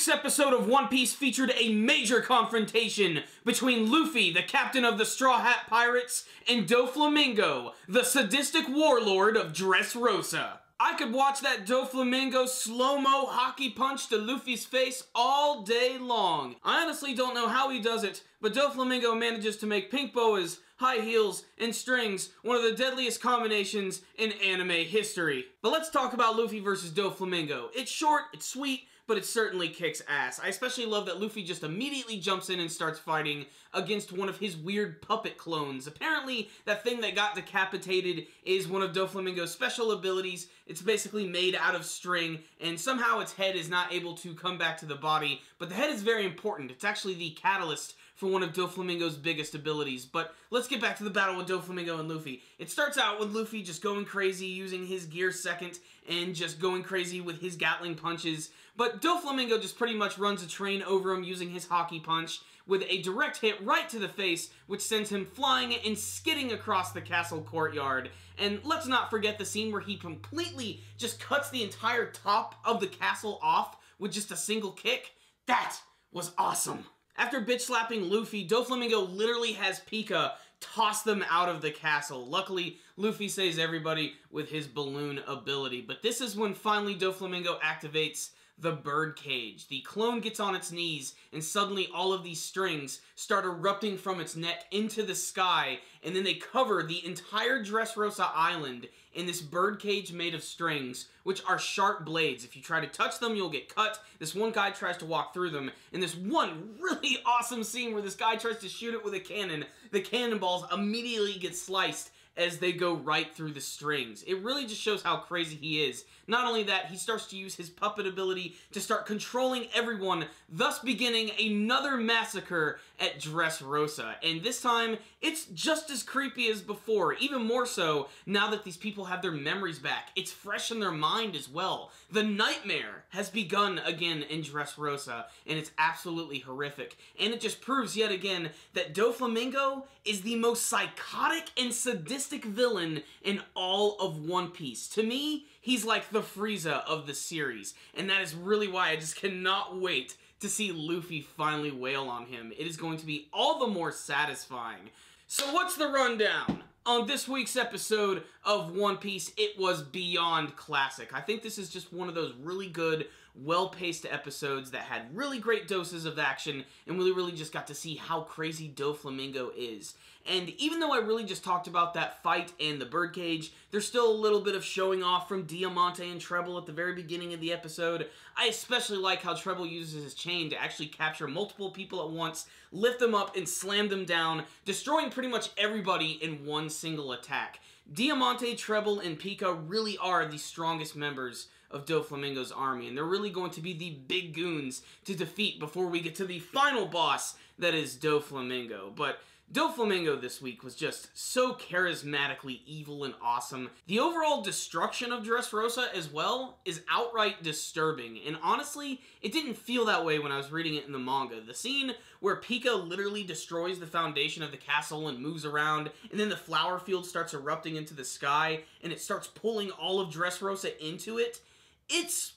week's episode of One Piece featured a major confrontation between Luffy, the captain of the Straw Hat Pirates, and Doflamingo, the sadistic warlord of Dressrosa. I could watch that Doflamingo slow-mo hockey punch to Luffy's face all day long. I honestly don't know how he does it, but Doflamingo manages to make pink boas, high heels, and strings one of the deadliest combinations in anime history. But let's talk about Luffy versus Doflamingo. It's short, it's sweet, but it certainly kicks ass. I especially love that Luffy just immediately jumps in and starts fighting against one of his weird puppet clones. Apparently, that thing that got decapitated is one of Doflamingo's special abilities. It's basically made out of string, and somehow its head is not able to come back to the body, but the head is very important. It's actually the catalyst for one of Doflamingo's biggest abilities. But let's get back to the battle with Doflamingo and Luffy. It starts out with Luffy just going crazy using his gear second and just going crazy with his Gatling punches. But Doflamingo just pretty much runs a train over him using his hockey punch with a direct hit right to the face, which sends him flying and skidding across the castle courtyard. And let's not forget the scene where he completely just cuts the entire top of the castle off with just a single kick. That was awesome. After bitch-slapping Luffy, Doflamingo literally has Pika toss them out of the castle. Luckily, Luffy saves everybody with his balloon ability. But this is when finally Doflamingo activates the Birdcage. The clone gets on its knees, and suddenly all of these strings start erupting from its neck into the sky, and then they cover the entire Dressrosa Island in this birdcage made of strings, which are sharp blades. If you try to touch them, you'll get cut. This one guy tries to walk through them, and this one really awesome scene where this guy tries to shoot it with a cannon, the cannonballs immediately get sliced as they go right through the strings. It really just shows how crazy he is. Not only that, he starts to use his puppet ability to start controlling everyone, thus beginning another massacre at Dressrosa. And this time, it's just as creepy as before, even more so now that these people have their memories back. It's fresh in their mind as well. The nightmare has begun again in Dressrosa, and it's absolutely horrific. And it just proves yet again that Doflamingo is the most psychotic and sadistic villain in all of One Piece. To me, he's like the Frieza of the series, and that is really why I just cannot wait to see Luffy finally wail on him. It is going to be all the more satisfying. So what's the rundown? On this week's episode of One Piece, it was beyond classic. I think this is just one of those really good, well-paced episodes that had really great doses of action, and we really just got to see how crazy Doflamingo is. And even though I really just talked about that fight and the birdcage, there's still a little bit of showing off from Diamante and Treble at the very beginning of the episode. I especially like how Treble uses his chain to actually capture multiple people at once, lift them up, and slam them down, destroying pretty much everybody in one single attack. Diamante, Treble, and Pika really are the strongest members of Doflamingo's army, and they're really going to be the big goons to defeat before we get to the final boss that is Doflamingo. But Doflamingo this week was just so charismatically evil and awesome. The overall destruction of Dressrosa as well is outright disturbing, and honestly, it didn't feel that way when I was reading it in the manga. The scene where Pika literally destroys the foundation of the castle and moves around, and then the flower field starts erupting into the sky, and it starts pulling all of Dressrosa into it, it's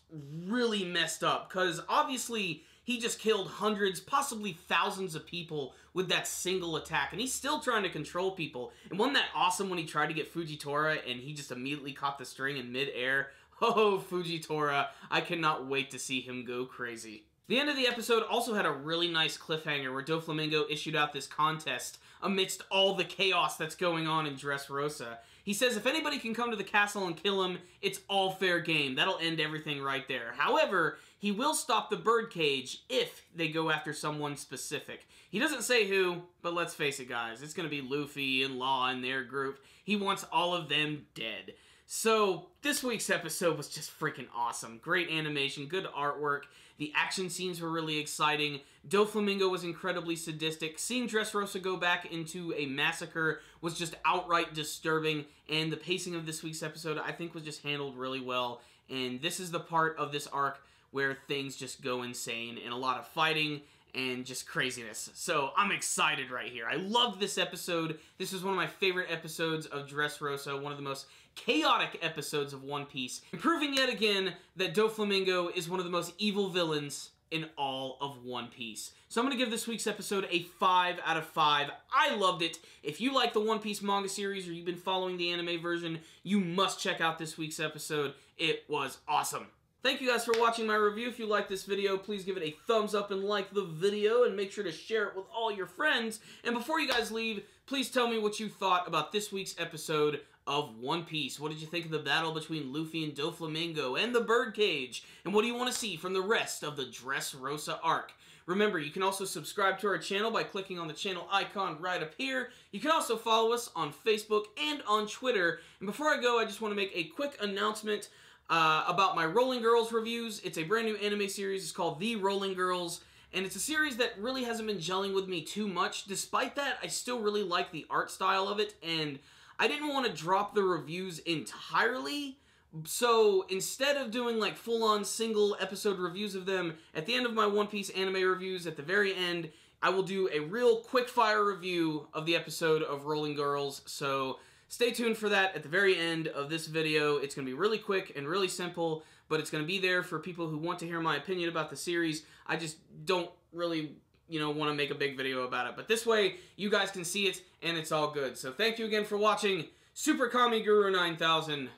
really messed up, because obviously he just killed hundreds, possibly thousands of people with that single attack, and he's still trying to control people. And wasn't that awesome when he tried to get Fujitora and he just immediately caught the string in mid-air? Oh, Fujitora, I cannot wait to see him go crazy. The end of the episode also had a really nice cliffhanger where Doflamingo issued out this contest amidst all the chaos that's going on in Dressrosa. He says if anybody can come to the castle and kill him, it's all fair game. That'll end everything right there. However, he will stop the birdcage if they go after someone specific. He doesn't say who, but let's face it, guys. It's going to be Luffy and Law and their group. He wants all of them dead. So, this week's episode was just freaking awesome. Great animation, good artwork, the action scenes were really exciting, Doflamingo was incredibly sadistic, seeing Dressrosa go back into a massacre was just outright disturbing, and the pacing of this week's episode I think was just handled really well, and this is the part of this arc where things just go insane, and a lot of fighting, and just craziness. So I'm excited right here. I loved this episode. This is one of my favorite episodes of Dressrosa, one of the most chaotic episodes of One Piece, proving yet again that Doflamingo is one of the most evil villains in all of One Piece. So I'm going to give this week's episode a 5 out of 5. I loved it. If you like the One Piece manga series or you've been following the anime version, you must check out this week's episode. It was awesome. Thank you guys for watching my review. If you like this video, please give it a thumbs up and like the video, and make sure to share it with all your friends. And before you guys leave, please tell me what you thought about this week's episode of One Piece. What did you think of the battle between Luffy and Doflamingo and the Birdcage? And what do you want to see from the rest of the Dressrosa arc? Remember, you can also subscribe to our channel by clicking on the channel icon right up here. You can also follow us on Facebook and on Twitter. And before I go, I just want to make a quick announcement about my Rolling Girls reviews. It's a brand new anime series. It's called The Rolling Girls, and it's a series that really hasn't been gelling with me too much. Despite that, I still really like the art style of it, and I didn't want to drop the reviews entirely. So instead of doing like full-on single episode reviews of them, at the end of my One Piece anime reviews, at the very end, I will do a real quick-fire review of the episode of Rolling Girls. So stay tuned for that at the very end of this video. It's going to be really quick and really simple, but it's going to be there for people who want to hear my opinion about the series. I just don't really, want to make a big video about it. But this way, you guys can see it, and it's all good. So thank you again for watching. Super Kami Guru 9000,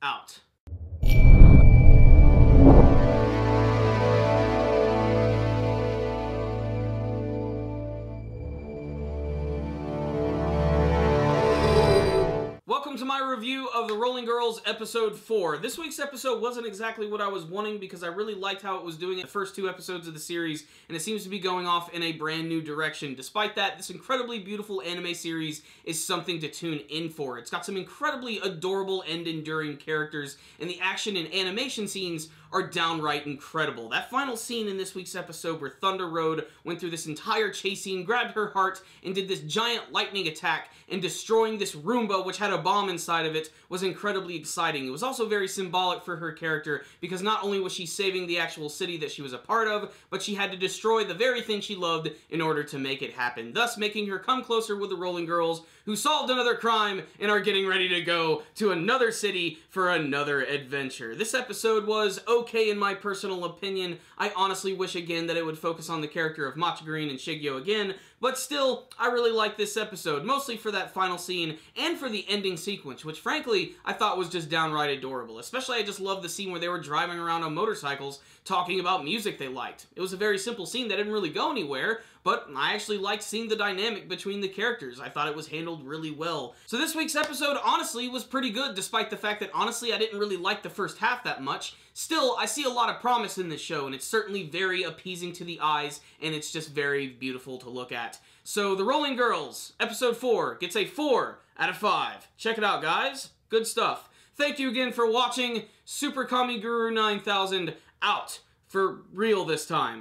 out. Welcome to my review of The Rolling Girls Episode 4. This week's episode wasn't exactly what I was wanting because I really liked how it was doing in the first 2 episodes of the series, and it seems to be going off in a brand new direction. Despite that, this incredibly beautiful anime series is something to tune in for. It's got some incredibly adorable and enduring characters, and the action and animation scenes are downright incredible. That final scene in this week's episode where Thunder Road went through this entire chase scene, grabbed her heart, and did this giant lightning attack, and destroying this Roomba, which had a bomb inside of it, was incredibly exciting. It was also very symbolic for her character, because not only was she saving the actual city that she was a part of, but she had to destroy the very thing she loved in order to make it happen, thus making her come closer with the Rolling Girls, who solved another crime and are getting ready to go to another city for another adventure. This episode was okay in my personal opinion. I honestly wish again that it would focus on the character of Matcha Green and Shigeo again, but still, I really liked this episode, mostly for that final scene and for the ending sequence, which frankly, I thought was just downright adorable. Especially, I just loved the scene where they were driving around on motorcycles talking about music they liked. It was a very simple scene that didn't really go anywhere, but I actually liked seeing the dynamic between the characters. I thought it was handled really well. So this week's episode, honestly, was pretty good, despite the fact that, honestly, I didn't really like the first half that much. Still, I see a lot of promise in this show, and it's certainly very appeasing to the eyes, and it's just very beautiful to look at. So, The Rolling Girls, Episode 4, gets a 4 out of 5. Check it out, guys. Good stuff. Thank you again for watching. Super Kami Guru 9000, out. For real this time.